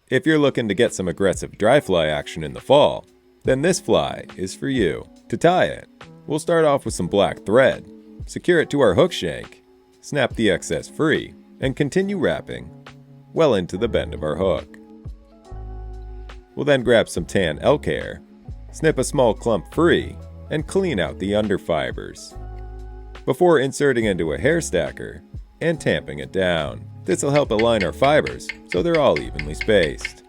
If you're looking to get some aggressive dry fly action in the fall, then this fly is for you. To tie it, we'll start off with some black thread, secure it to our hook shank, snap the excess free, and continue wrapping well into the bend of our hook. We'll then grab some tan elk hair, snip a small clump free, and clean out the underfibers before inserting into a hair stacker and tamping it down. This will help align our fibers so they're all evenly spaced.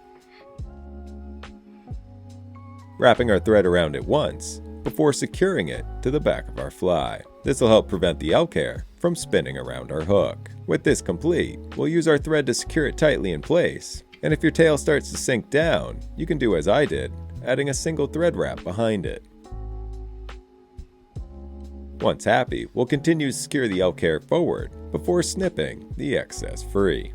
Wrapping our thread around it once before securing it to the back of our fly. This will help prevent the elk hair from spinning around our hook. With this complete, we'll use our thread to secure it tightly in place, and if your tail starts to sink down, you can do as I did, adding a single thread wrap behind it. Once happy, we'll continue to secure the elk hair forward before snipping the excess free.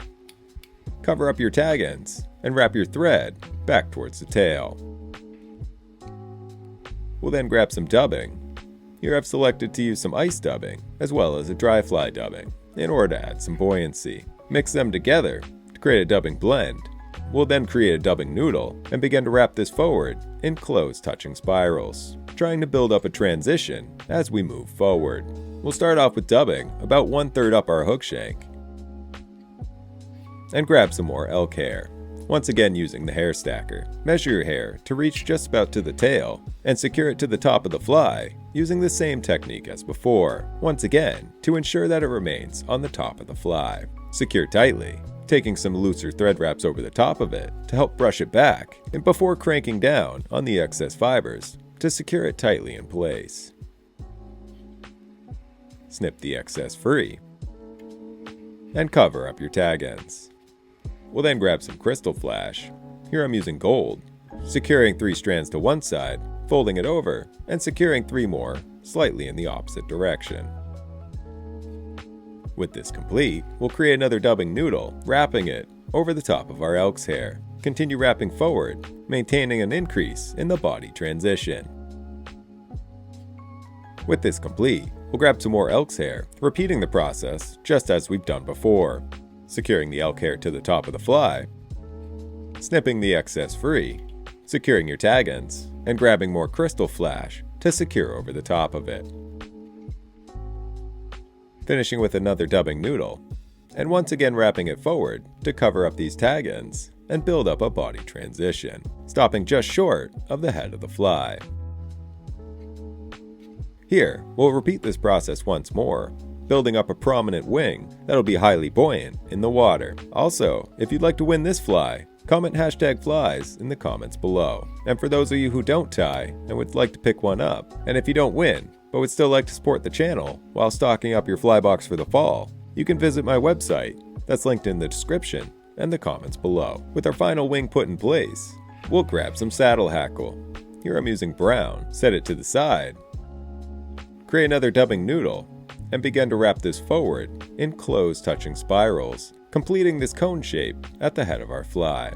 Cover up your tag ends and wrap your thread back towards the tail. We'll then grab some dubbing. Here I've selected to use some ice dubbing as well as a dry fly dubbing in order to add some buoyancy. Mix them together to create a dubbing blend. We'll then create a dubbing noodle and begin to wrap this forward in close touching spirals, trying to build up a transition as we move forward. We'll start off with dubbing about 1/3 up our hook shank and grab some more elk hair. Once again using the hair stacker, measure your hair to reach just about to the tail and secure it to the top of the fly using the same technique as before, once again to ensure that it remains on the top of the fly. Secure tightly, taking some looser thread wraps over the top of it to help brush it back and before cranking down on the excess fibers to secure it tightly in place. Snip the excess free and cover up your tag ends. We'll then grab some crystal flash. Here I'm using gold, securing 3 strands to one side, folding it over, and securing 3 more slightly in the opposite direction. With this complete, we'll create another dubbing noodle, wrapping it over the top of our elk's hair. Continue wrapping forward, maintaining an increase in the body transition. With this complete, we'll grab some more elk's hair, repeating the process just as we've done before. Securing the elk hair to the top of the fly, snipping the excess free, securing your tag ends, and grabbing more crystal flash to secure over the top of it. Finishing with another dubbing noodle, and once again wrapping it forward to cover up these tag ends and build up a body transition, stopping just short of the head of the fly. Here, we'll repeat this process once more, building up a prominent wing that'll be highly buoyant in the water. Also, if you'd like to win this fly, comment #flies in the comments below. And for those of you who don't tie and would like to pick one up, and if you don't win, but would still like to support the channel while stocking up your fly box for the fall, you can visit my website that's linked in the description and the comments below. With our final wing put in place, we'll grab some saddle hackle. Here I'm using brown, set it to the side, create another dubbing noodle, and begin to wrap this forward in close touching spirals, completing this cone shape at the head of our fly.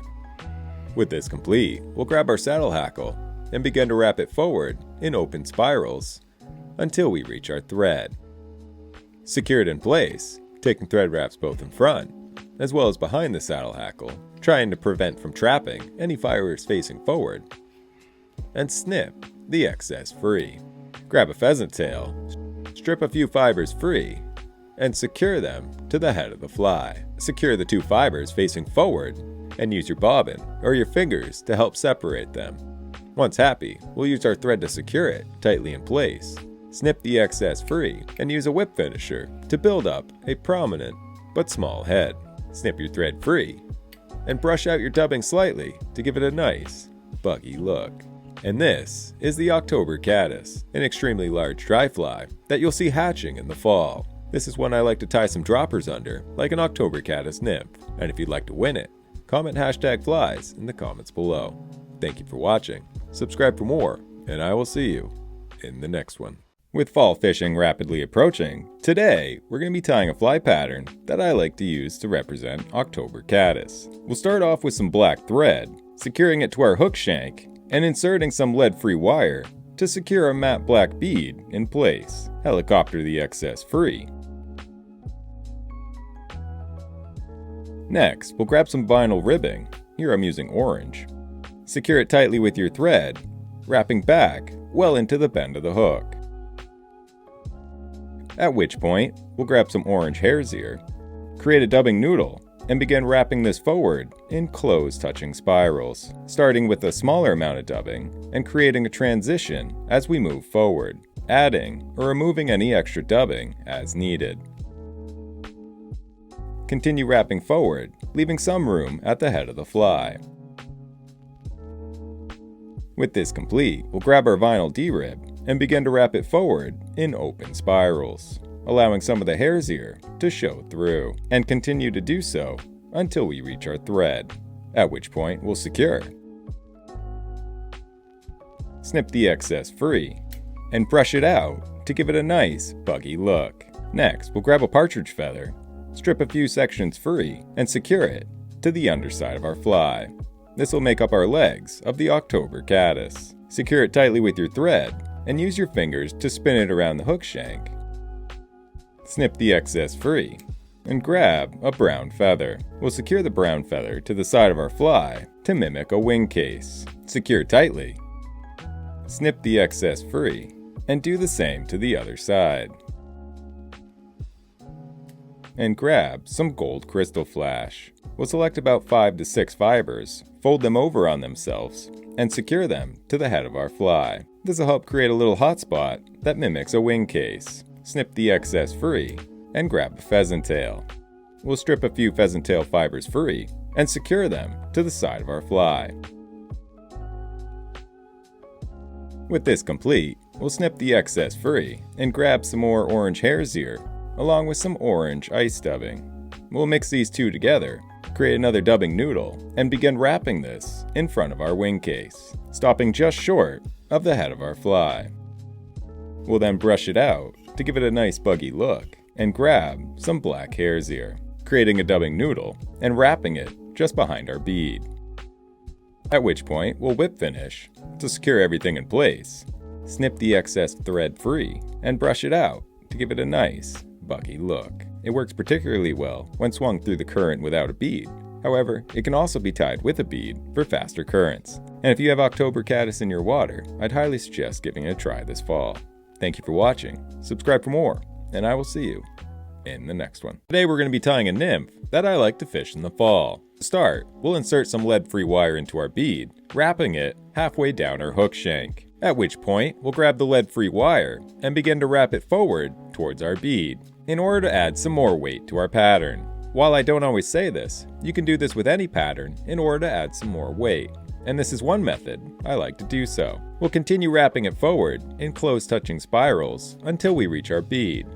With this complete, we'll grab our saddle hackle and begin to wrap it forward in open spirals until we reach our thread. Secure it in place, taking thread wraps both in front as well as behind the saddle hackle, trying to prevent from trapping any fibers facing forward, and snip the excess free. Grab a pheasant tail, strip a few fibers free, and secure them to the head of the fly. Secure the 2 fibers facing forward and use your bobbin or your fingers to help separate them. Once happy, we'll use our thread to secure it tightly in place, snip the excess free, and use a whip finisher to build up a prominent but small head. Snip your thread free and brush out your dubbing slightly to give it a nice, buggy look. And this is the October caddis, an extremely large dry fly that you'll see hatching in the fall. This is one I like to tie some droppers under, like an October caddis nymph. And if you'd like to win it, comment #flies in the comments below. Thank you for watching, subscribe for more, and I will see you in the next one. With fall fishing rapidly approaching, today we're going to be tying a fly pattern that I like to use to represent October caddis. We'll start off with some black thread, securing it to our hook shank, and inserting some lead-free wire to secure a matte black bead in place. Helicopter the excess free. Next, we'll grab some vinyl ribbing Here I'm using orange. Secure it tightly with your thread, wrapping back well into the bend of the hook. At which point, we'll grab some orange hare's ear, create a dubbing noodle, and begin wrapping this forward in close touching spirals, starting with a smaller amount of dubbing and creating a transition as we move forward, adding or removing any extra dubbing as needed. Continue wrapping forward, leaving some room at the head of the fly. With this complete, we'll grab our vinyl D-rib and begin to wrap it forward in open spirals, allowing some of the hare's ear to show through, and continue to do so until we reach our thread, at which point we'll secure. Snip the excess free, and brush it out to give it a nice, buggy look. Next, we'll grab a partridge feather, strip a few sections free, and secure it to the underside of our fly. This will make up our legs of the October caddis. Secure it tightly with your thread, and use your fingers to spin it around the hook shank. Snip the excess free, and grab a brown feather. We'll secure the brown feather to the side of our fly to mimic a wing case. Secure tightly. Snip the excess free, and do the same to the other side. And grab some gold crystal flash. We'll select about 5 to 6 fibers, fold them over on themselves, and secure them to the head of our fly. This will help create a little hot spot that mimics a wing case. Snip the excess free, and grab a pheasant tail. We'll strip a few pheasant tail fibers free, and secure them to the side of our fly. With this complete, we'll snip the excess free, and grab some more orange hare's ear, along with some orange ice dubbing. We'll mix these two together, create another dubbing noodle, and begin wrapping this in front of our wing case, stopping just short of the head of our fly. We'll then brush it out to give it a nice buggy look, and grab some black hare's ear, creating a dubbing noodle and wrapping it just behind our bead. At which point, we'll whip finish to secure everything in place, snip the excess thread free, and brush it out to give it a nice, buggy look. It works particularly well when swung through the current without a bead. However, it can also be tied with a bead for faster currents. And if you have October caddis in your water, I'd highly suggest giving it a try this fall. Thank you for watching, subscribe for more, and I will see you in the next one. Today we're going to be tying a nymph that I like to fish in the fall. To start, we'll insert some lead-free wire into our bead, wrapping it halfway down our hook shank. At which point, we'll grab the lead-free wire and begin to wrap it forward towards our bead, in order to add some more weight to our pattern. While I don't always say this, you can do this with any pattern in order to add some more weight, and this is one method I like to do so. We'll continue wrapping it forward in close touching spirals until we reach our bead,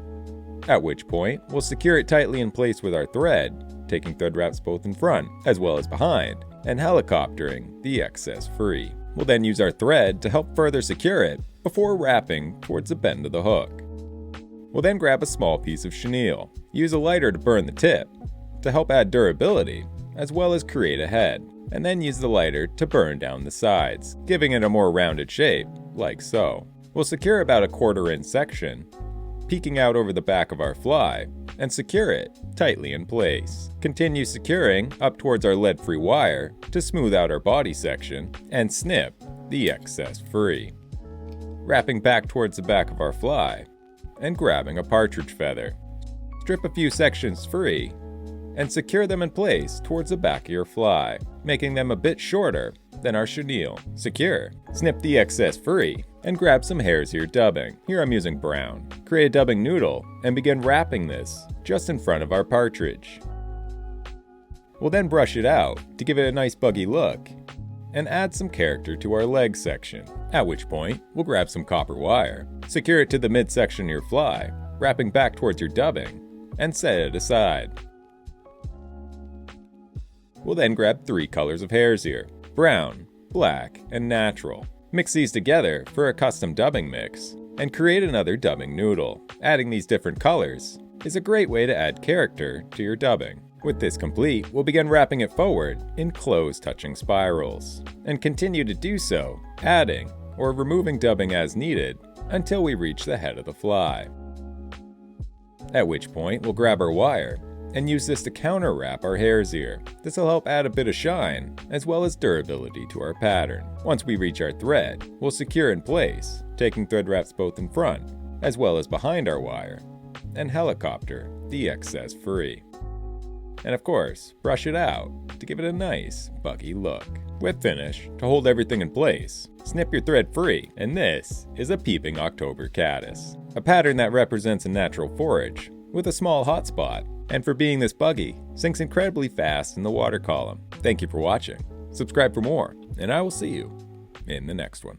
at which point we'll secure it tightly in place with our thread, taking thread wraps both in front as well as behind, and helicoptering the excess free. We'll then use our thread to help further secure it before wrapping towards the bend of the hook. We'll then grab a small piece of chenille, use a lighter to burn the tip to help add durability as well as create a head, and then use the lighter to burn down the sides, giving it a more rounded shape, like so. We'll secure about a 1/4 inch section, peeking out over the back of our fly, and secure it tightly in place. Continue securing up towards our lead-free wire to smooth out our body section, and snip the excess free. Wrapping back towards the back of our fly, and grabbing a partridge feather. Strip a few sections free, and secure them in place towards the back of your fly, making them a bit shorter than our chenille. Secure. Snip the excess free, and grab some hare's ear dubbing. Here I'm using brown. Create a dubbing noodle, and begin wrapping this just in front of our partridge. We'll then brush it out to give it a nice buggy look, and add some character to our leg section, at which point we'll grab some copper wire, secure it to the midsection of your fly, wrapping back towards your dubbing, and set it aside. We'll then grab 3 colors of hare's ear, brown, black, and natural. Mix these together for a custom dubbing mix, and create another dubbing noodle. Adding these different colors is a great way to add character to your dubbing. With this complete, we'll begin wrapping it forward in close touching spirals, and continue to do so, adding or removing dubbing as needed until we reach the head of the fly. At which point, we'll grab our wire and use this to counter wrap our hare's ear. This will help add a bit of shine, as well as durability to our pattern. Once we reach our thread, we'll secure in place, taking thread wraps both in front, as well as behind our wire, and helicopter the excess free. And of course, brush it out to give it a nice, buggy look. With finish, to hold everything in place, snip your thread free, and this is a peeping October caddis. A pattern that represents a natural forage, with a small hot spot, and for being this buggy, sinks incredibly fast in the water column. Thank you for watching. Subscribe for more, and I will see you in the next one.